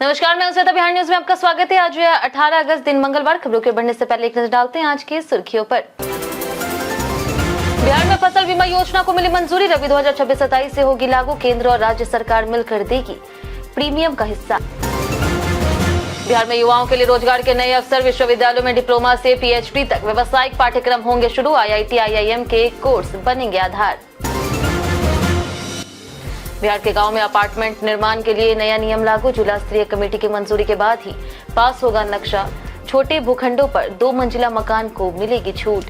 नमस्कार, मैं श्वेता। बिहार न्यूज में आपका स्वागत है। आज 18 अगस्त दिन मंगलवार। खबरों के बढ़ने से पहले एक नजर डालते हैं आज की सुर्खियों पर। बिहार में फसल बीमा योजना को मिली मंजूरी। रबी 2026-27 से होगी लागू। केंद्र और राज्य सरकार मिलकर देगी प्रीमियम का हिस्सा। बिहार में युवाओं के लिए रोजगार के नए अवसर। विश्वविद्यालयों में डिप्लोमा से पीएचडी तक व्यावसायिक पाठ्यक्रम होंगे शुरू। आईआईटी आईआईएम के कोर्स बनेंगे आधार। बिहार के गांव में अपार्टमेंट निर्माण के लिए नया नियम लागू। जिला स्तरीय कमेटी की मंजूरी के बाद ही पास होगा नक्शा। छोटे भूखंडों पर 2 मंजिला मकान को मिलेगी छूट।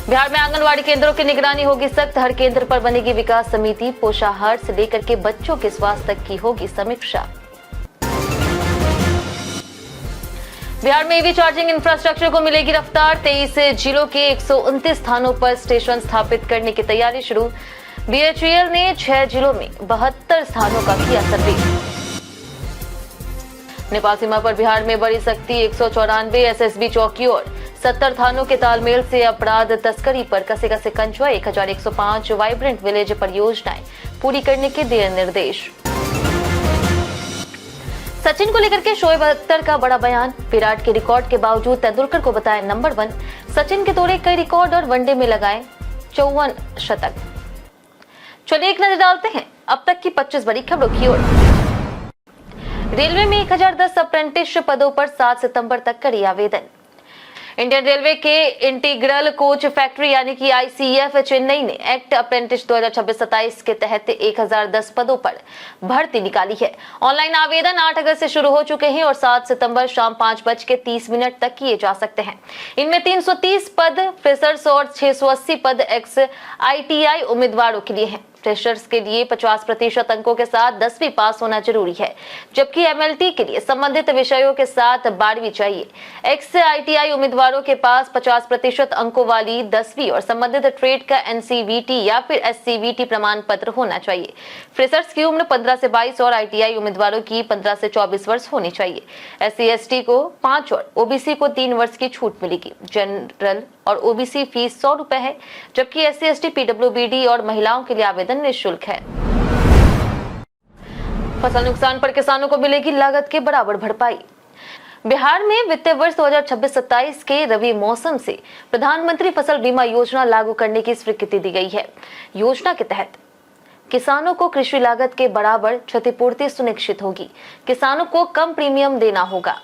बिहार में आंगनवाड़ी केंद्रों की निगरानी होगी सख्त। हर केंद्र पर बनेगी विकास समिति। पोषाहार से लेकर के बच्चों के स्वास्थ्य तक की होगी समीक्षा। बिहार में ईवी चार्जिंग इंफ्रास्ट्रक्चर को मिलेगी रफ्तार। 23 जिलों के 129 स्थानों पर स्टेशन स्थापित करने की तैयारी शुरू। बीएचईएल ने 6 जिलों में 72 स्थानों का किया सर्वे। नेपाल सीमा पर बिहार में बड़ी सख्ती। 194 एसएसबी चौकी और 70 थानों के तालमेल से अपराध तस्करी पर कसेगा सिकंजा। 1105 वाइब्रेंट विलेज परियोजनाएं पूरी करने के दिए निर्देश। सचिन को लेकर के शोएब अख्तर का बड़ा बयान। विराट के रिकॉर्ड के बावजूद तेंदुलकर को बताया नंबर 1। सचिन के तोड़े कई रिकॉर्ड और वनडे में लगाए 54 शतक। चलिए एक नजर डालते हैं अब तक की 25 बड़ी खबरों की ओर। रेलवे में 1010 अप्रेंटिस पदों पर 7 सितंबर तक करी आवेदन। इंडियन रेलवे के इंटीग्रल कोच फैक्ट्री यानी कि आईसीएफ चेन्नई ने एक्ट अप्रेंटिस 2026-27 के तहत 1010 पदों पर भर्ती निकाली है। ऑनलाइन आवेदन 8 अगस्त से शुरू हो चुके हैं और 7 सितंबर शाम 5:30 तक किए जा सकते हैं। इनमें 330 पद फ्रेशर्स और 680 पद एक्स आईटीआई उम्मीदवारों के लिए हैं। फ्रेशर्स के लिए 50% अंकों के साथ 10वीं पास होना जरूरी है, जबकि एमएलटी के लिए संबंधित विषयों के साथ 12वीं चाहिए। एक्स आईटीआई उम्मीदवारों के पास 50% अंकों वाली 10वीं और संबंधित ट्रेड का एनसीवीटी या फिर एससीवीटी प्रमाण पत्र होना चाहिए। फ्रेशर्स की उम्र 15 से 22 और आईटीआई उम्मीदवारों की 15 से 24 वर्ष होनी चाहिए। एससी एसटी को 5 और ओबीसी को 3 वर्ष की छूट मिलेगी। जनरल और ओबीसी फीस 100 रुपए है, जबकि एससी एसटी पीडब्ल्यूबीडी और महिलाओं के लिए आवेदन निःशुल्क है। फसल नुकसान पर किसानों को मिलेगी लागत के बराबर भरपाई। बिहार में वित्तीय वर्ष 2026-27 के रबी मौसम से प्रधानमंत्री फसल बीमा योजना लागू करने की स्वीकृति दी गई है। योजना के तहत किसानों को कृषि लागत के बराबर क्षतिपूर्ति सुनिश्चित होगी। किसानों को कम प्रीमियम देना होगा,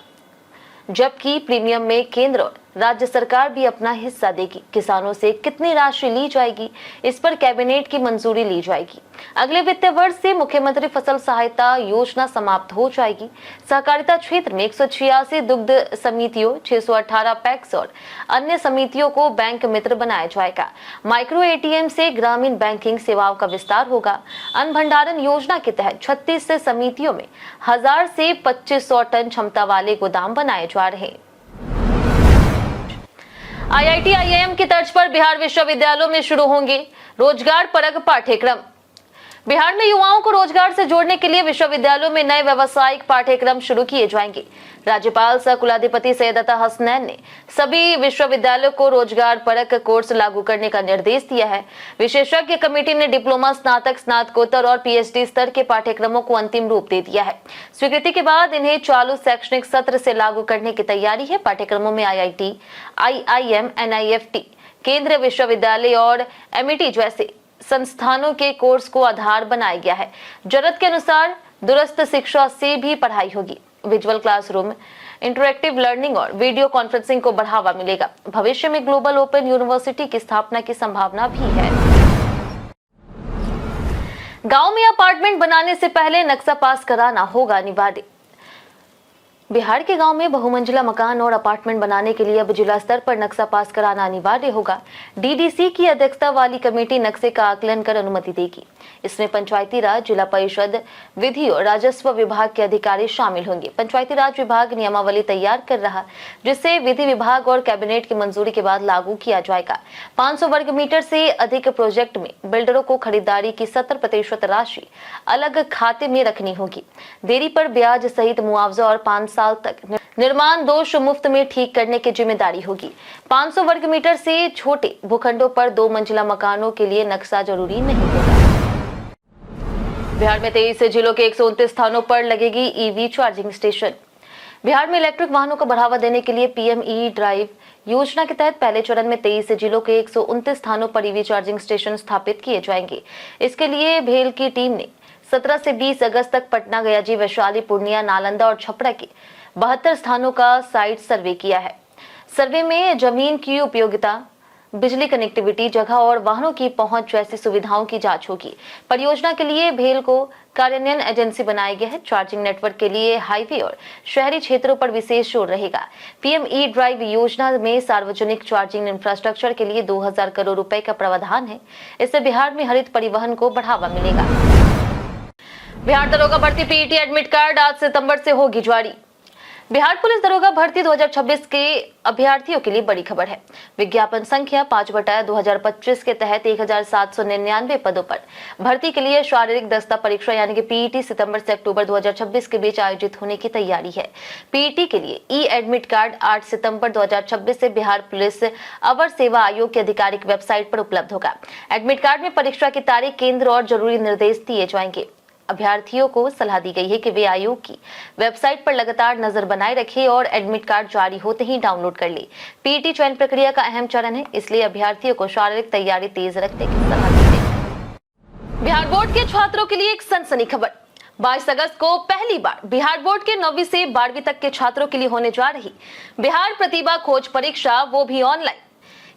जबकि प्रीमियम में केंद्र और राज्य सरकार भी अपना हिस्सा देगी। किसानों से कितनी राशि ली जाएगी, इस पर कैबिनेट की मंजूरी ली जाएगी। अगले वित्तीय वर्ष से मुख्यमंत्री फसल सहायता योजना समाप्त हो जाएगी। सहकारिता क्षेत्र में 186 दुग्ध समितियों, 618 पैक्स और अन्य समितियों को बैंक मित्र बनाया जाएगा। माइक्रो एटीएम से ग्रामीण बैंकिंग सेवाओं का विस्तार होगा। अन्न भंडारण योजना के तहत 36 से समितियों में 1000 से 2500 टन क्षमता वाले गोदाम बनाए जा रहे हैं। आईआईटी आईआईएम की तर्ज पर बिहार विश्वविद्यालयों में शुरू होंगे रोजगार परक पाठ्यक्रम। बिहार में युवाओं को रोजगार से जोड़ने के लिए विश्वविद्यालयों में नए व्यावसायिक पाठ्यक्रम शुरू किए जाएंगे। राज्यपाल सह कुलाधिपति सैयद अता हसनैन ने सभी विश्वविद्यालयों को रोजगार परक कोर्स लागू करने का निर्देश दिया है। विशेषज्ञ कमेटी ने डिप्लोमा, स्नातक, स्नातकोत्तर और पीएचडी स्तर के पाठ्यक्रमों को अंतिम रूप दे दिया है। स्वीकृति के बाद इन्हें चालू शैक्षणिक सत्र से लागू करने की तैयारी है। पाठ्यक्रमों में आईआईटी, आईआईएम, एनआईएफटी, केंद्रीय विश्वविद्यालय और एमईटी जैसे संस्थानों के कोर्स को आधार बनाया गया है। जरूरत के अनुसार दूरस्थ शिक्षा से भी पढ़ाई होगी। विजुअल क्लासरूम, इंटरैक्टिव लर्निंग और वीडियो कॉन्फ्रेंसिंग को बढ़ावा मिलेगा। भविष्य में ग्लोबल ओपन यूनिवर्सिटी की स्थापना की संभावना भी है। गांव में अपार्टमेंट बनाने से पहले नक्शा पास कराना होगा अनिवार्य। बिहार के गांव में बहुमंजिला मकान और अपार्टमेंट बनाने के लिए अब जिला स्तर पर नक्शा पास कराना अनिवार्य होगा। डीडीसी की अध्यक्षता वाली कमेटी नक्शे का आकलन कर अनुमति देगी। इसमें पंचायती राज, जिला परिषद, विधि और राजस्व विभाग के अधिकारी शामिल होंगे। पंचायती राज विभाग नियमावली तैयार कर रहा, जिसे विधि विभाग और कैबिनेट की मंजूरी के बाद लागू किया जाएगा। 500 वर्ग मीटर से अधिक प्रोजेक्ट में बिल्डरों को खरीदारी की 70% राशि अलग खाते में रखनी होगी। देरी पर ब्याज सहित मुआवजा और 5 साल तक निर्माण दोष मुफ्त में ठीक करने की जिम्मेदारी होगी। 500 वर्ग मीटर से छोटे भूखंडों पर 2 मंजिला मकानों के लिए नक्शा जरूरी नहीं होगा। बिहार में 23 जिलों के 129 स्थानों पर लगेगी ईवी चार्जिंग स्टेशन। बिहार में इलेक्ट्रिक वाहनों को बढ़ावा देने के लिए पीएम ई ड्राइव योजना के तहत पहले चरण में 23 जिलों के 129 स्थानों पर ईवी चार्जिंग स्टेशन स्थापित किए जाएंगे। इसके लिए भेल की टीम ने 17 से 20 अगस्त तक पटना, गयाजी, वैशाली, पूर्णिया, नालंदा और छपरा के 72 स्थानों का साइट सर्वे किया है। सर्वे में जमीन की उपयोगिता, बिजली कनेक्टिविटी, जगह और वाहनों की पहुंच जैसी सुविधाओं की जांच होगी। परियोजना के लिए भेल को कार्यान्वयन एजेंसी बनाई गई है। चार्जिंग नेटवर्क के लिए हाईवे और शहरी क्षेत्रों पर विशेष जोर रहेगा। पीएम ई ड्राइव योजना में सार्वजनिक चार्जिंग इंफ्रास्ट्रक्चर के लिए 2000 करोड़ रुपए का प्रावधान है। इससे बिहार में हरित परिवहन को बढ़ावा मिलेगा। बिहार दरोगा भर्ती पीईटी एडमिट कार्ड आज सितंबर से होगी जारी। बिहार पुलिस दरोगा भर्ती 2026 के अभ्यर्थियों के लिए बड़ी खबर है। विज्ञापन संख्या 5/2025 के तहत 1799 पदों पर भर्ती के लिए शारीरिक दस्ता परीक्षा यानी कि पीईटी सितंबर से अक्टूबर 2026 के बीच आयोजित होने की तैयारी है। पीईटी के लिए ई एडमिट कार्ड 8 सितंबर 2026 से बिहार पुलिस अवर सेवा आयोग की आधिकारिक वेबसाइट पर उपलब्ध होगा। एडमिट कार्ड में परीक्षा की तारीख, केंद्र और जरूरी निर्देश दिए जाएंगे। अभ्यर्थियों को सलाह दी गई है कि वे आयोग की वेबसाइट पर लगातार नजर बनाए रखें और एडमिट कार्ड जारी होते ही डाउनलोड कर ले। पीईटी चयन प्रक्रिया का अहम चरण है, इसलिए अभ्यर्थियों को शारीरिक तैयारी तेज रखने की सलाह दी गई। बिहार बोर्ड के छात्रों के लिए एक सनसनी खबर। 22 अगस्त को पहली बार बिहार बोर्ड के 9वीं से 12वीं तक के छात्रों के लिए होने जा रही बिहार प्रतिभा खोज परीक्षा, वो भी ऑनलाइन।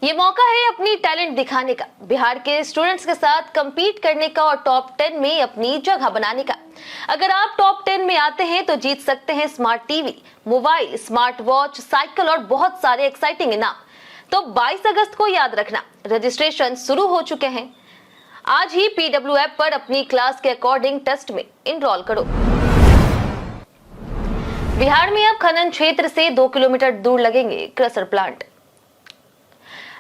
ये मौका है अपनी टैलेंट दिखाने का, बिहार के स्टूडेंट्स के साथ कंपीट करने का और टॉप 10 में अपनी जगह बनाने का। अगर आप टॉप 10 में आते हैं तो जीत सकते हैं smart TV, mobile, smart watch, cycle और बहुत सारे एक्साइटिंग इनाम। तो 22 अगस्त को याद रखना, रजिस्ट्रेशन शुरू हो चुके हैं। आज ही PW ऐप पर अपनी क्लास के अकॉर्डिंग टेस्ट में इनरोल करो। बिहार में अब खनन क्षेत्र से 2 किलोमीटर दूर लगेंगे क्रशर प्लांट।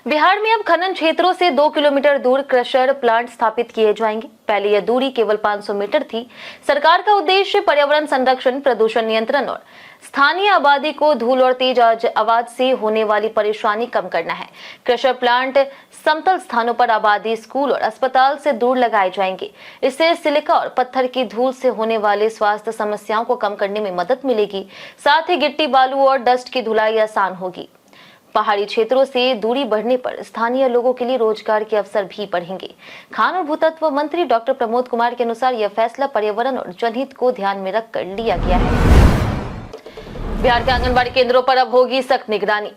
बिहार में अब खनन क्षेत्रों से 2 किलोमीटर दूर क्रशर प्लांट स्थापित किए जाएंगे। पहले यह दूरी केवल 500 मीटर थी। सरकार का उद्देश्य पर्यावरण संरक्षण, प्रदूषण नियंत्रण और स्थानीय आबादी को धूल और तेज आवाज से होने वाली परेशानी कम करना है। क्रशर प्लांट समतल स्थानों पर आबादी, स्कूल और अस्पताल से दूर लगाए जाएंगे। इससे सिलिका और पत्थर की धूल से होने वाले स्वास्थ्य समस्याओं को कम करने में मदद मिलेगी। साथ ही गिट्टी, बालू और डस्ट की धुलाई आसान होगी। पहाड़ी क्षेत्रों से दूरी बढ़ने पर स्थानीय लोगों के लिए रोजगार के अवसर भी बढ़ेंगे। खान और भूतत्व मंत्री डॉक्टर प्रमोद कुमार के अनुसार यह फैसला पर्यावरण और जनहित को ध्यान में रखकर लिया गया है। बिहार के आंगनबाड़ी केंद्रों पर अब होगी सख्त निगरानी।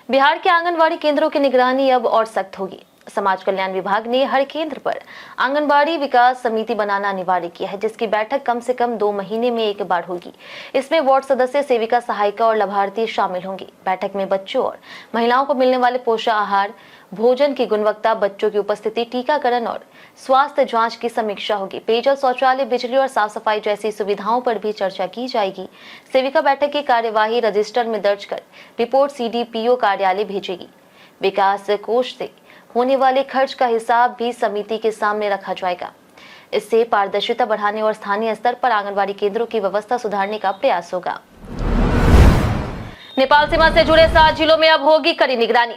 बिहार के आंगनबाड़ी केंद्रों की निगरानी अब और सख्त होगी। समाज कल्याण विभाग ने हर केंद्र पर आंगनबाड़ी विकास समिति बनाना अनिवार्य किया है, जिसकी बैठक कम से कम 2 महीने में एक बार होगी। इसमें वार्ड सदस्य, सेविका, सहायिका और लाभार्थी शामिल होंगे। बैठक में बच्चों और महिलाओं को मिलने वाले पोषण आहार, भोजन की गुणवत्ता, बच्चों की उपस्थिति, टीकाकरण और स्वास्थ्य जांच की समीक्षा होगी। पेयजल, शौचालय, बिजली और साफ सफाई जैसी सुविधाओं पर भी चर्चा की जाएगी। सेविका बैठक की कार्यवाही रजिस्टर में दर्ज कर रिपोर्ट CDPO कार्यालय भेजेगी। विकास कोष से होने वाले खर्च का हिसाब भी समिति के सामने रखा जाएगा। इससे पारदर्शिता बढ़ाने और स्थानीय स्तर पर आंगनबाड़ी केंद्रों की व्यवस्था सुधारने का प्रयास होगा। नेपाल सीमा से जुड़े 7 जिलों में अब होगी कड़ी निगरानी।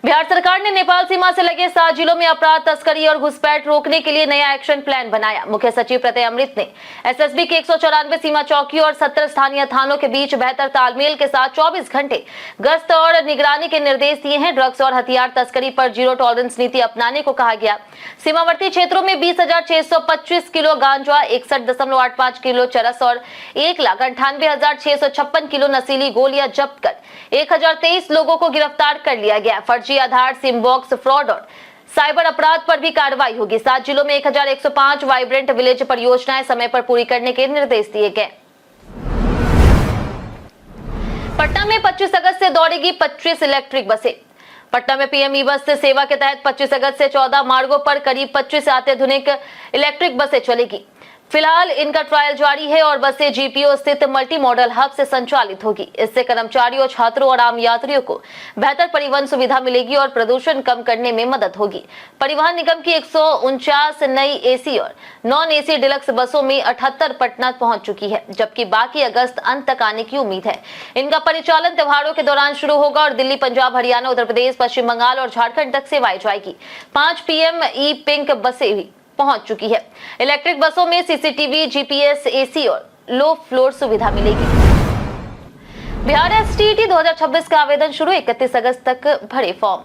बिहार सरकार ने नेपाल सीमा से लगे 7 जिलों में अपराध, तस्करी और घुसपैठ रोकने के लिए नया एक्शन प्लान बनाया। मुख्य सचिव प्रत्यय अमृत ने SSB के 194 सीमा चौकियों और 70 स्थानीय थानों के बीच बेहतर तालमेल के साथ 24 घंटे गश्त और निगरानी के निर्देश दिए हैं। ड्रग्स और हथियार तस्करी पर जीरो टॉलरेंस नीति अपनाने को कहा गया। सीमावर्ती क्षेत्रों में 20,625 किलो गांजा, 61.85 किलो चरस और 1,98,656 किलो नशीली गोलियां जब्त कर 1023 लोगों को गिरफ्तार कर लिया गया। फर्जी आधार, सिम बॉक्स फ्रॉड और साइबर अपराध पर भी कार्रवाई होगी। 7 जिलों में 1105 वाइब्रेंट विलेज परियोजनाएं समय पर पूरी करने के निर्देश दिए गए। पटना में 25 अगस्त से दौड़ेगी 25 इलेक्ट्रिक बसें। पटना में पीएम ई बस सेवा के तहत 25 अगस्त से 14 मार्गों पर करीब 25 अत्याधुनिक इलेक्ट्रिक बसें चलेगी। फिलहाल इनका ट्रायल जारी है और बसें GPO स्थित मल्टी मॉडल हब से संचालित होगी। इससे कर्मचारियों, छात्रों और आम यात्रियों को बेहतर परिवहन सुविधा मिलेगी और प्रदूषण कम करने में मदद होगी। परिवहन निगम की 149 नई AC और नॉन AC डिलक्स बसों में 78 पटना पहुंच चुकी है, जबकि बाकी अगस्त अंत तक आने की उम्मीद है। इनका परिचालन त्योहारों के दौरान शुरू होगा और दिल्ली, पंजाब, हरियाणा, उत्तर प्रदेश, पश्चिम बंगाल और झारखंड तक सेवाएं जाएगी। 5 PM ई पिंक बसें भी पहुंच चुकी है। इलेक्ट्रिक बसों में सीसीटीवी, जीपीएस, एसी और लो फ्लोर सुविधा मिलेगी। बिहार एसटीईटी 2026 का आवेदन शुरू, 31 अगस्त तक भरे फॉर्म।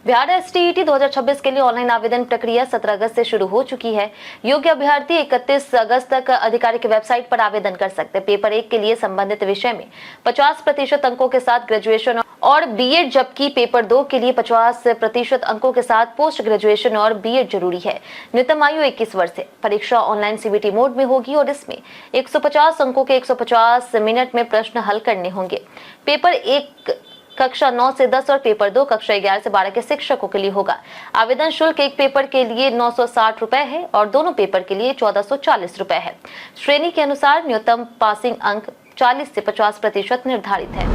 बिहार एसटीईटी 2026 के लिए ऑनलाइन आवेदन प्रक्रिया 17 अगस्त से शुरू हो चुकी है। योग्य अभ्यर्थी 31 अगस्त तक आधिकारिक वेबसाइट पर आवेदन कर सकते हैं। पेपर 1 के लिए संबंधित विषय में 50% अंकों के साथ ग्रेजुएशन और बीएड, जबकि पेपर 2 के लिए 50% अंकों के साथ पोस्ट ग्रेजुएशन और बीएड जरूरी है। न्यूनतम आयु 21 वर्ष है। परीक्षा ऑनलाइन सीबीटी मोड में होगी और इसमें 150 अंकों के 150 मिनट में प्रश्न हल करने होंगे। पेपर 1 कक्षा 9 से 10 और पेपर 2 कक्षा 11 से 12 के शिक्षकों के लिए होगा। आवेदन शुल्क एक पेपर के लिए 960 रुपए है और दोनों पेपर के लिए 1440 रुपए है। श्रेणी के अनुसार न्यूनतम पासिंग अंक 40 से 50% निर्धारित है।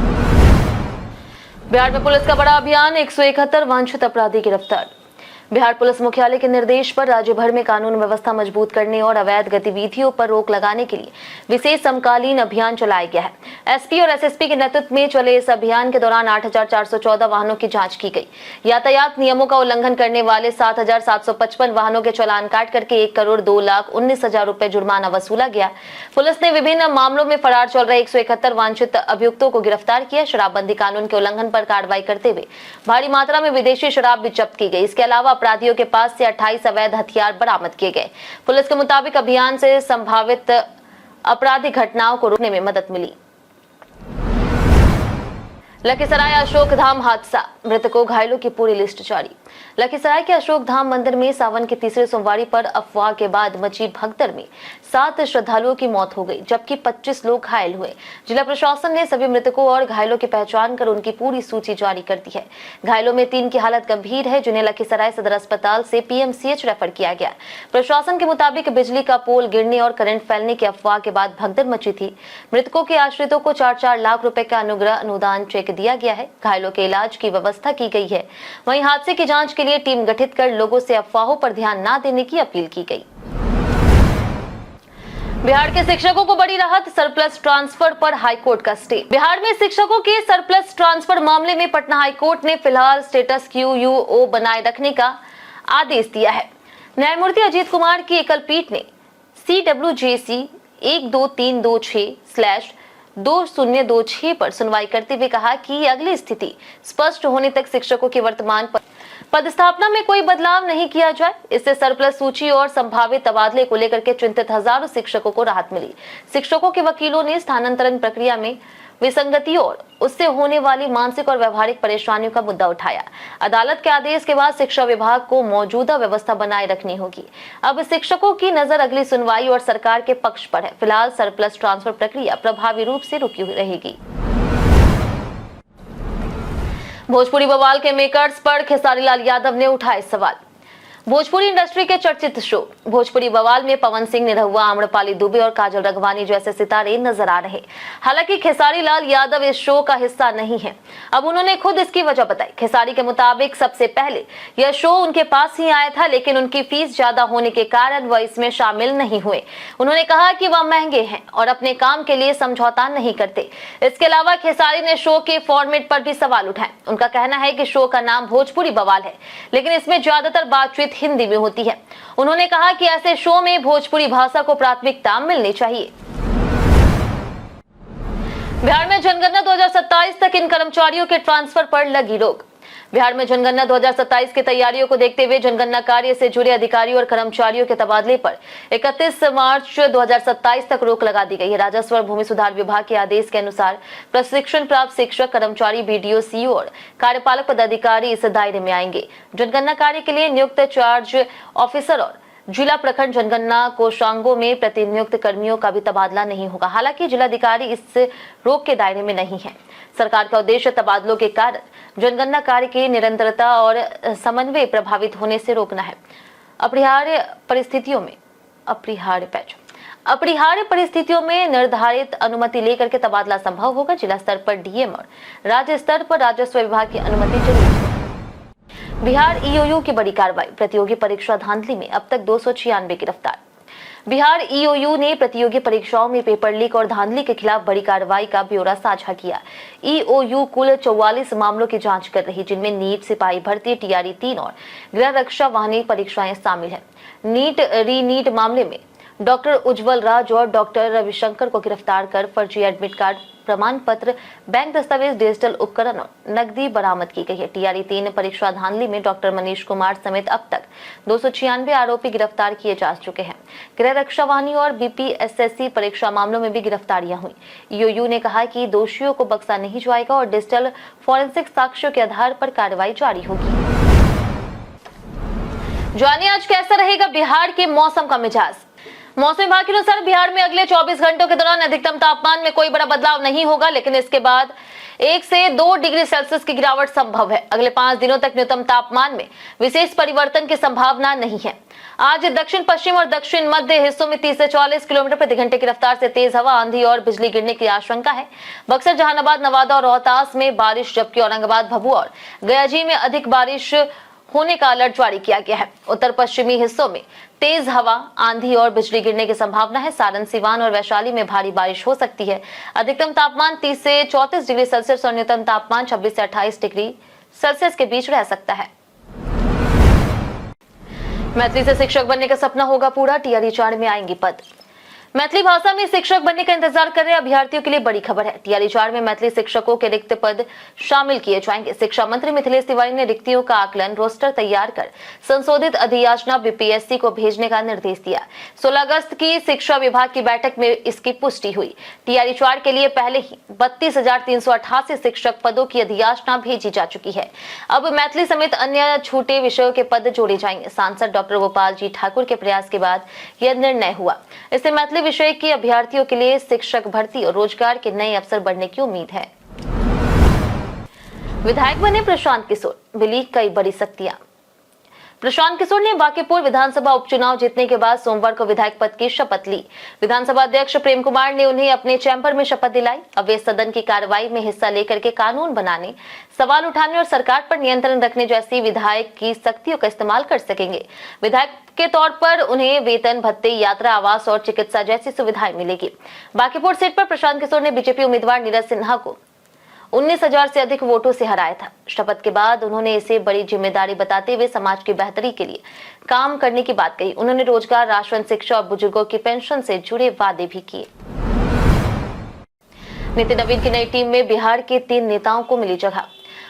बिहार में पुलिस का बड़ा अभियान, 171 वांछित अपराधी गिरफ्तार। बिहार पुलिस मुख्यालय के निर्देश पर राज्य भर में कानून व्यवस्था मजबूत करने और अवैध गतिविधियों पर रोक लगाने के लिए विशेष समकालीन अभियान चलाया गया है। एसपी और एसएसपी के नेतृत्व में चले इस अभियान के दौरान 8,414 वाहनों की जांच की गई। यातायात नियमों का उल्लंघन करने वाले 7,755 वाहनों के चालान काट करके 1,02,19,000 रुपए जुर्माना वसूला गया। पुलिस ने विभिन्न मामलों में फरार चल रहे 171 वांछित अभियुक्तों को गिरफ्तार किया। शराबबंदी कानून के उल्लंघन पर कार्रवाई करते हुए भारी मात्रा में विदेशी शराब भी जब्त की गई। इसके अलावा अपराधियों के पास से 28 अवैध हथियार बरामद किए गए। पुलिस के मुताबिक अभियान से संभावित आपराधिक घटनाओं को रोकने में मदद मिली। लखीसराय अशोक धाम हादसा, मृतकों घायलों की पूरी लिस्ट जारी। लखीसराय के अशोक धाम मंदिर में सावन की तीसरे सोमवारी पर अफवाह के बाद मची भगदड़ में 7 श्रद्धालुओं की मौत हो गई, जबकि 25 लोग घायल हुए। जिला प्रशासन ने सभी मृतकों और घायलों की पहचान कर उनकी पूरी सूची जारी कर दी है। घायलों में 3 की हालत गंभीर है, जिन्हें लखीसराय सदर अस्पताल से पीएमसीएच रेफर किया गया। प्रशासन के मुताबिक बिजली का पोल गिरने और करंट फैलने की अफवाह के बाद भगदड़ मची थी। मृतकों के आश्रितों को 4-4 लाख रुपए का अनुग्रह अनुदान चेक दिया गया है। घायलों के इलाज की व्यवस्था की गई है। वहीं हादसे की जांच के लिए टीम गठित कर लोगों से अफवाहों पर ध्यान न देने की अपील की गई। बिहार के शिक्षकों को बड़ी राहत, सरप्लस ट्रांसफर पर हाईकोर्ट का स्टे। बिहार में शिक्षकों के सरप्लस ट्रांसफर मामले में पटना हाईकोर्ट ने फिलहाल स्टेटस क्यू बनाए रखने का आदेश दिया है। न्यायमूर्ति अजीत कुमार की एकल पीठ ने CWJC 12326/2026 पर सुनवाई करते हुए कहा कि अगली स्थिति स्पष्ट होने तक शिक्षकों की वर्तमान पदस्थापना में कोई बदलाव नहीं किया जाए। इससे सरप्लस सूची और संभावित तबादले को लेकर के चिंतित हजारों शिक्षकों को राहत मिली। शिक्षकों के वकीलों ने स्थानांतरण प्रक्रिया में विसंगति और उससे होने वाली मानसिक और व्यवहारिक परेशानियों का मुद्दा उठाया। अदालत के आदेश के बाद शिक्षा विभाग को मौजूदा व्यवस्था बनाए रखनी होगी। अब शिक्षकों की नजर अगली सुनवाई और सरकार के पक्ष पर है। फिलहाल सरप्लस ट्रांसफर प्रक्रिया प्रभावी रूप से रुकी रहेगी। भोजपुरी बवाल के मेकर्स पर खेसारी लाल यादव ने उठाए सवाल। भोजपुरी इंडस्ट्री के चर्चित शो भोजपुरी बवाल में पवन सिंह, निरहुआ, आम्रपाली दुबे और काजल रघवानी जैसे सितारे नजर आ रहे। हालांकि खेसारी लाल यादव इस शो का हिस्सा नहीं है। अब उन्होंने खुद इसकी वजह बताई। खेसारी के मुताबिक सबसे पहले यह शो उनके पास ही आया था, लेकिन उनकी फीस ज्यादा होने के कारण वह इसमें शामिल नहीं हुए। उन्होंने कहा कि वह महंगे हैं और अपने काम के लिए समझौता नहीं करते। इसके अलावा खेसारी ने शो के फॉर्मेट पर भी सवाल उठाए। उनका कहना है कि शो का नाम भोजपुरी बवाल है, लेकिन इसमें ज्यादातर बातचीत हिंदी में होती है। उन्होंने कहा कि ऐसे शो में भोजपुरी भाषा को प्राथमिकता मिलनी चाहिए। बिहार में जनगणना 2027 तक इन कर्मचारियों के ट्रांसफर पर लगी रोक। बिहार में जनगणना 2027 की तैयारियों को देखते हुए जनगणना कार्य से जुड़े अधिकारियों और कर्मचारियों के तबादले पर 31 मार्च 2027 तक रोक लगा दी गई है। राजस्व और भूमि सुधार विभाग के आदेश के अनुसार प्रशिक्षण प्राप्त शिक्षक, कर्मचारी, BDO, CO और कार्यपालक पदाधिकारी इस दायरे में आएंगे। जनगणना कार्य के लिए नियुक्त चार्ज ऑफिसर और जिला प्रखंड जनगणना कोषांगों में प्रतिनियुक्त कर्मियों का भी तबादला नहीं होगा। हालांकि जिलाधिकारी इस रोक के दायरे में नहीं है। सरकार का उद्देश्य तबादलों के कारण जनगणना कार्य की निरंतरता और समन्वय प्रभावित होने से रोकना है। अपरिहार्य परिस्थितियों में निर्धारित अनुमति लेकर के तबादला संभव होगा। जिला स्तर पर DM और राज्य स्तर पर राजस्व विभाग की अनुमति जरूरी है। बिहार EOU की बड़ी कार्रवाई, प्रतियोगी परीक्षा धांधली में अब तक 296 गिरफ्तार। बिहार ईओयू ने प्रतियोगी परीक्षाओं में पेपर लीक और धांधली के खिलाफ बड़ी कार्रवाई का ब्यौरा साझा किया। ईओयू कुल 44 मामलों की जांच कर रही, जिनमें नीट, सिपाही भर्ती, टीआरई 3 और गृह रक्षा वाहिनी परीक्षाएं शामिल है। नीट रीनीट मामले में डॉक्टर उज्जवल राज और डॉक्टर रविशंकर को गिरफ्तार कर फर्जी एडमिट कार्ड, प्रमाण पत्र, बैंक दस्तावेज, डिजिटल उपकरण और नकदी बरामद की गई है। टीआरई 3 परीक्षा धांधली में डॉक्टर मनीष कुमार समेत अब तक 296 आरोपी गिरफ्तार किए जा चुके हैं। गृह रक्षा वाहिनी और बीपीएसएससी परीक्षा मामलों में भी गिरफ्तारियां हुई। ईओयू ने कहा कि दोषियों को बख्शा नहीं जाएगा और डिजिटल फॉरेंसिक साक्ष्यों के आधार पर कार्रवाई जारी होगी। जानिए आज कैसा रहेगा बिहार के मौसम का मिजाज। मौसम विभाग के अनुसार बिहार में अगले 24 घंटों के दौरान अधिकतम तापमान में कोई बड़ा बदलाव नहीं होगा, लेकिन इसके बाद 1 से 2 डिग्री सेल्सियस की गिरावट संभव है। अगले 5 दिनों तक न्यूनतम तापमान में विशेष परिवर्तन की संभावना नहीं है। आज दक्षिण पश्चिम और दक्षिण मध्य हिस्सों में 30 से 40 किलोमीटर प्रति घंटे की रफ्तार से तेज हवा, आंधी और बिजली गिरने की आशंका है। बक्सर, जहानाबाद, नवादा और रोहतास में बारिश, जबकि औरंगाबाद, भभुआ और गयाजी में अधिक बारिश होने का अलर्ट जारी किया गया है। उत्तर पश्चिमी हिस्सों में तेज हवा, आंधी और बिजली गिरने की संभावना है। सारण, सिवान और वैशाली में भारी बारिश हो सकती है। अधिकतम तापमान 30 से 34 डिग्री सेल्सियस और न्यूनतम तापमान 26 से 28 डिग्री सेल्सियस के बीच रह सकता है। मैथिली से शिक्षक बनने का सपना होगा पूरा, टीआरई 4 में आएंगे पद। मैथिली भाषा में शिक्षक बनने का इंतजार कर रहे अभ्यर्थियों के लिए बड़ी खबर है। टीआरई 4 में मैथिली शिक्षकों के रिक्त पद शामिल किए जाएंगे। शिक्षा मंत्री मिथिलेश तिवारी ने रिक्तियों का आकलन, रोस्टर तैयार कर संशोधित अधियाचना बीपीएससी को भेजने का निर्देश दिया। 16 अगस्त की शिक्षा विभाग की बैठक में इसकी पुष्टि हुई। टीआरई 4 के लिए पहले ही 32,388 शिक्षक पदों की अधियाचना भेजी जा चुकी है। अब मैथिली समेत अन्य छूटे विषयों के पद जोड़े जाएंगे। सांसद डॉक्टर गोपाल जी ठाकुर के प्रयास के बाद यह निर्णय हुआ। इससे मैथिली विषय के अभ्यर्थियों के लिए शिक्षक भर्ती और रोजगार के नए अवसर बढ़ने की उम्मीद है। विधायक बने प्रशांत किशोर, मिली कई बड़ी शक्तियां। प्रशांत किशोर ने बांकीपुर विधानसभा उपचुनाव जीतने के बाद सोमवार को विधायक पद की शपथ ली। विधानसभा अध्यक्ष प्रेम कुमार ने उन्हें अपने चैम्बर में शपथ दिलाई। अब वे सदन की कार्रवाई में हिस्सा लेकर के कानून बनाने, सवाल उठाने और सरकार पर नियंत्रण रखने जैसी विधायक की शक्तियों का इस्तेमाल कर सकेंगे। विधायक के तौर पर उन्हें वेतन, भत्ते, यात्रा, आवास और चिकित्सा जैसी सुविधाएं मिलेगी। बांकीपुर सीट पर प्रशांत किशोर ने बीजेपी उम्मीदवार नीरज सिन्हा को 19,000 से अधिक वोटों से हराया था। शपथ के बाद उन्होंने इसे बड़ी जिम्मेदारी बताते हुए समाज की बेहतरी के लिए काम करने की बात कही। उन्होंने रोजगार, राशन, शिक्षा और बुजुर्गों की पेंशन से जुड़े वादे भी किए। नितिन नवीन की नई टीम में बिहार के 3 नेताओं को मिली जगह।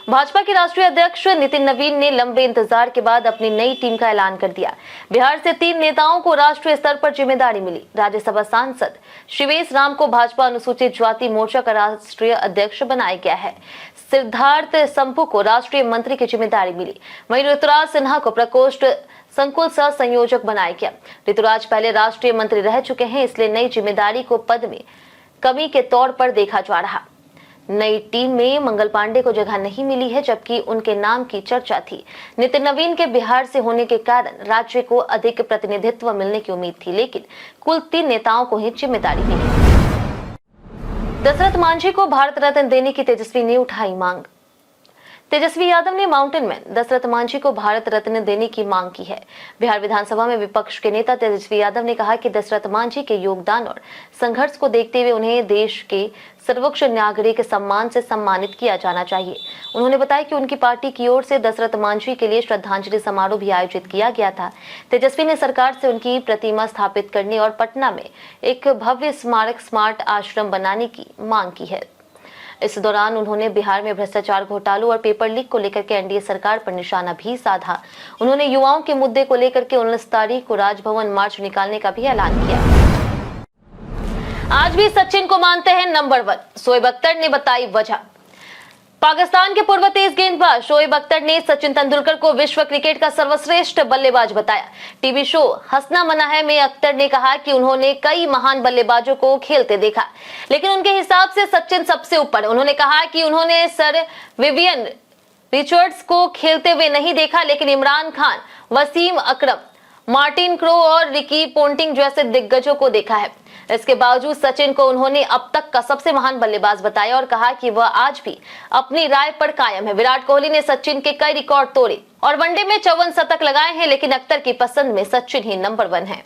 भाजपा के राष्ट्रीय अध्यक्ष नितिन नवीन ने लंबे इंतजार के बाद अपनी नई टीम का ऐलान कर दिया। बिहार से 3 नेताओं को राष्ट्रीय स्तर पर जिम्मेदारी मिली। राज्यसभा सांसद शिवेश राम को भाजपा अनुसूचित जाति मोर्चा का राष्ट्रीय अध्यक्ष बनाया गया है। सिद्धार्थ संपू को राष्ट्रीय मंत्री की जिम्मेदारी मिली। वहीं ऋतुराज सिन्हा को प्रकोष्ठ संकुल सह संयोजक बनाया गया। ऋतुराज पहले राष्ट्रीय मंत्री रह चुके हैं, इसलिए नई जिम्मेदारी को पद में कमी के तौर पर देखा जा रहा। नई टीम में मंगल पांडे को जगह नहीं मिली है, जबकि उनके नाम की चर्चा थी। नितिन नवीन के बिहार से होने के कारण राज्य को अधिक प्रतिनिधित्व मिलने की उम्मीद थी, लेकिन कुल 3 नेताओं को ही जिम्मेदारी मिली। दशरथ मांझी को भारत रत्न देने की तेजस्वी ने उठाई मांग। तेजस्वी यादव ने माउंटेन मैन दशरथ मांझी को भारत रत्न देने की मांग की है। बिहार विधानसभा में विपक्ष के नेता तेजस्वी यादव ने कहा कि दशरथ मांझी के योगदान और संघर्ष को देखते हुए उन्हें देश के सर्वोच्च नागरिक सम्मान से सम्मानित किया जाना चाहिए। उन्होंने बताया कि उनकी पार्टी की ओर से दशरथ मांझी के लिए श्रद्धांजलि समारोह भी आयोजित किया गया था। तेजस्वी ने सरकार से उनकी प्रतिमा स्थापित करने और पटना में एक भव्य स्मारक स्मार्ट आश्रम बनाने की मांग की है। इस दौरान उन्होंने बिहार में भ्रष्टाचार, घोटालों और पेपर लीक को लेकर के एनडीए सरकार पर निशाना भी साधा। उन्होंने युवाओं के मुद्दे को लेकर के 19 तारीख को राजभवन मार्च निकालने का भी ऐलान किया। आज भी सचिन को मानते हैं नंबर 1, शोएब अख्तर ने बताई वजह। पाकिस्तान के पूर्व तेज गेंदबाज शोएब अख्तर ने सचिन तेंदुलकर को विश्व क्रिकेट का सर्वश्रेष्ठ बल्लेबाज बताया। टीवी शो हंसना मना है में अख्तर ने कहा कि उन्होंने कई महान बल्लेबाजों को खेलते देखा, लेकिन उनके हिसाब से सचिन सबसे ऊपर। उन्होंने कहा कि उन्होंने सर विवियन रिचर्ड्स को खेलते हुए नहीं देखा, लेकिन इमरान खान, वसीम अकरम, मार्टिन क्रो और रिकी पोंटिंग जैसे दिग्गजों को देखा है। इसके बावजूद सचिन को उन्होंने अब तक का सबसे महान बल्लेबाज बताया और कहा कि वह आज भी अपनी राय पर कायम है। विराट कोहली ने सचिन के कई रिकॉर्ड तोड़े और वनडे में 54 शतक लगाए हैं, लेकिन अख्तर की पसंद में सचिन ही नंबर 1 है।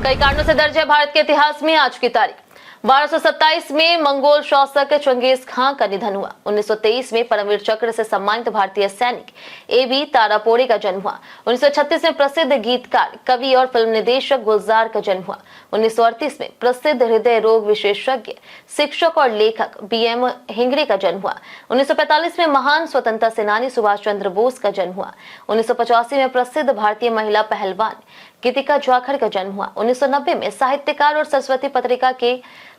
कई कारणों से दर्ज है भारत के इतिहास में आज की तारीख। 1227 में मंगोल शासक चंगेज खां का निधन हुआ। 1923 में परमवीर चक्र से सम्मानित भारतीय सैनिक A.B. तारापोरे का जन्म हुआ। 1936 में प्रसिद्ध गीतकार, कवि और फिल्म निर्देशक गुलजार का जन्म हुआ। 1938 में प्रसिद्ध हृदय रोग विशेषज्ञ, शिक्षक और लेखक B.M. हिंगरे का जन्म हुआ। 1945 में महान स्वतंत्रता सेनानी सुभाष चंद्र बोस का जन्म हुआ। 1985 में प्रसिद्ध भारतीय महिला पहलवान गीतिका जाखड़ का जन्म हुआ। 1990 में साहित्यकार और सरस्वती पत्रिका के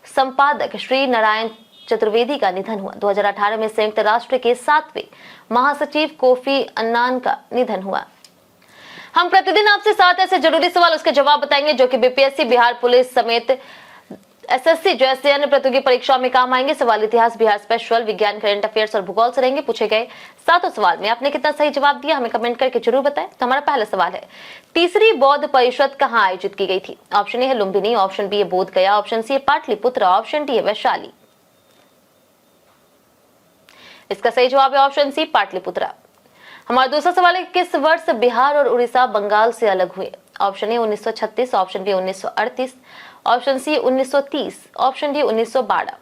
संपादक श्री नारायण चतुर्वेदी का निधन हुआ। 2018 में संयुक्त राष्ट्र के 7वें महासचिव कोफी अन्नान का निधन हुआ। हम प्रतिदिन आपसे 7 ऐसे जरूरी सवाल उसके जवाब बताएंगे जो कि बीपीएससी, बिहार पुलिस समेत एसएससी जैसे अन्य प्रतियोगी परीक्षाओं में काम आएंगे। सवाल इतिहास, बिहार स्पेशल, विज्ञान, करंट अफेयर्स और भूगोल से रहेंगे। पूछे गए 7 सवाल में आपने कितना सही जवाब दिया हमें कमेंट करके जरूर बताएं। तो हमारा पहला सवाल है, तीसरी बौद्ध परिषद कहां आयोजित की गई थी? ऑप्शन ए है लुम्बिनी, ऑप्शन बी है बोध गया, ऑप्शन सी है पाटलिपुत्र, ऑप्शन डी है वैशाली। इसका सही जवाब है ऑप्शन सी पाटलिपुत्र। हमारा दूसरा सवाल है, किस वर्ष बिहार और उड़ीसा बंगाल से अलग हुए? Option A 1936, option B 1938, option C 1930, option D 1912।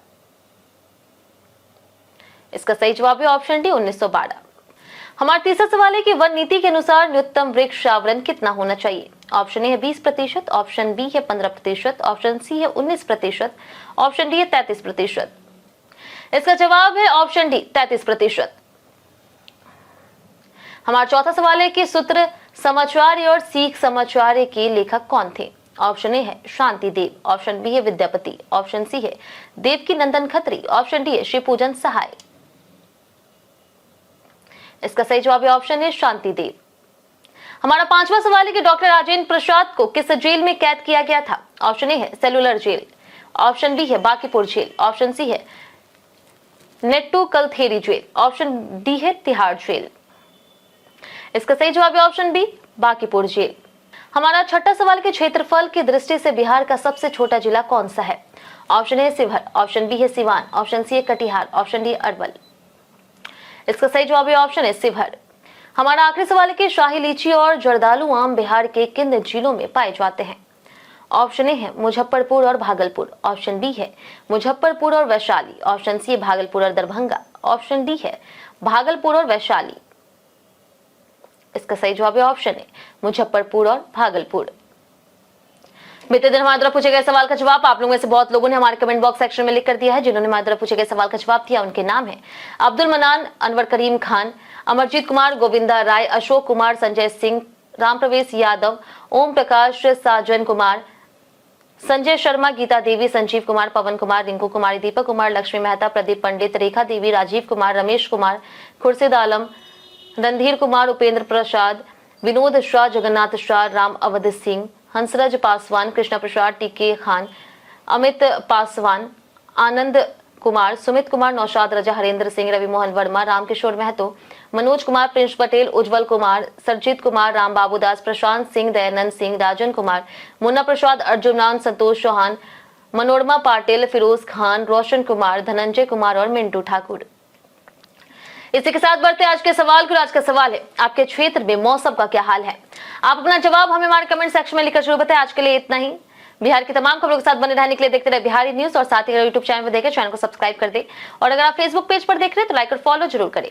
इसका सही जवाब है ऑप्शन डी 1912। हमारा तीसरा सवाल है कि वन नीति के अनुसार न्यूनतम वृक्ष आवरण कितना होना चाहिए? ऑप्शन ए है 20%, ऑप्शन बी है 15%, ऑप्शन सी है 19%, ऑप्शन डी है 33%। इसका जवाब है ऑप्शन डी 33%। हमारा चौथा सवाल है कि सूत्र समाचार्य और सीख समाचार्य के लेखक कौन थे? ऑप्शन ए है शांति देव, ऑप्शन बी है विद्यापति, ऑप्शन सी है देवकी नंदन खत्री, ऑप्शन डी है शिवपूजन सहाय। इसका सही जवाब है ऑप्शन ए शांति देव। हमारा पांचवा सवाल है कि डॉक्टर राजेंद्र प्रसाद को किस जेल में कैद किया गया था? ऑप्शन ए है सेलुलर जेल, ऑप्शन बी है बांकीपुर जेल, ऑप्शन सी है नेट्टू कलथेरी जेल, ऑप्शन डी है तिहाड़ जेल। इसका सही जवाब है ऑप्शन बी बांकीपुर जेल। हमारा छठा सवाल के क्षेत्रफल की दृष्टि से बिहार का सबसे छोटा जिला कौन सा है? Option A Sheohar, option B है सिवान, ऑप्शन सी है कटिहार, ऑप्शन डी अरवल। इसका सही जवाब है ऑप्शन ए शिवहर। हमारा आखिरी सवाल है कि शाही लीची और जर्दालू आम बिहार के किन जिलों में पाए जाते हैं? ऑप्शन ए है मुजफ्फरपुर और भागलपुर, ऑप्शन बी है मुजफ्फरपुर और वैशाली, ऑप्शन सी है भागलपुर और दरभंगा, ऑप्शन डी है भागलपुर और वैशाली। इसका सही जवाब है ऑप्शन ए मुजफ्फरपुर और भागलपुर। बीते दिन हमारे द्वारा पूछे गए सवाल का जवाब आप लोगों में से बहुत लोगों ने हमारे कमेंट बॉक्स सेक्शन में लिख कर दिया है। जिन्होंने हमारे द्वारा पूछे गए सवाल का जवाब दिया उनके नाम है अब्दुल मनान, अनवर करीम खान, अमरजीत कुमार, गोविंदा राय, अशोक कुमार, संजय सिंह, राम प्रवेश यादव, ओम प्रकाश, साजन कुमार, संजय शर्मा, गीता देवी, संजीव कुमार, पवन कुमार, रिंकू कुमारी, दीपक कुमार, लक्ष्मी मेहता, प्रदीप पंडित, रेखा देवी, राजीव कुमार, रमेश कुमार, खुर्शीद आलम, रणधीर कुमार, उपेंद्र प्रसाद, विनोद शाह, जगन्नाथ शाह, राम अवध सिंह, हंसराज पासवान, कृष्णा प्रसाद, टीके खान, अमित पासवान, आनंद कुमार, सुमित कुमार, नौशाद रजा, हरेंद्र सिंह, रवि मोहन वर्मा, रामकिशोर महतो, मनोज कुमार, प्रिंस पटेल, उज्जवल कुमार, सरजीत कुमार, राम बाबू दास, प्रशांत सिंह, दयानंद सिंह, राजन कुमार, मुन्ना प्रसाद, अर्जुनान, संतोष चौहान, मनोरमा पाटिल, फिरोज खान, रोशन कुमार, धनंजय कुमार और मिंटू ठाकुर। इसी के साथ बढ़ते आज के सवाल को। आज का सवाल है, आपके क्षेत्र में मौसम का क्या हाल है? आप अपना जवाब हमें हमारे कमेंट सेक्शन में लिखकर जरूर बताएं। आज के लिए इतना ही। बिहार की तमाम खबरों के साथ बने रहने के लिए देखते रहे बिहारी न्यूज और साथ ही अगर यूट्यूब चैनल पर देखें चैनल को सब्सक्राइब कर दे और अगर आप फेसबुक पेज पर देख रहे हैं तो लाइक और फॉलो जरूर करें।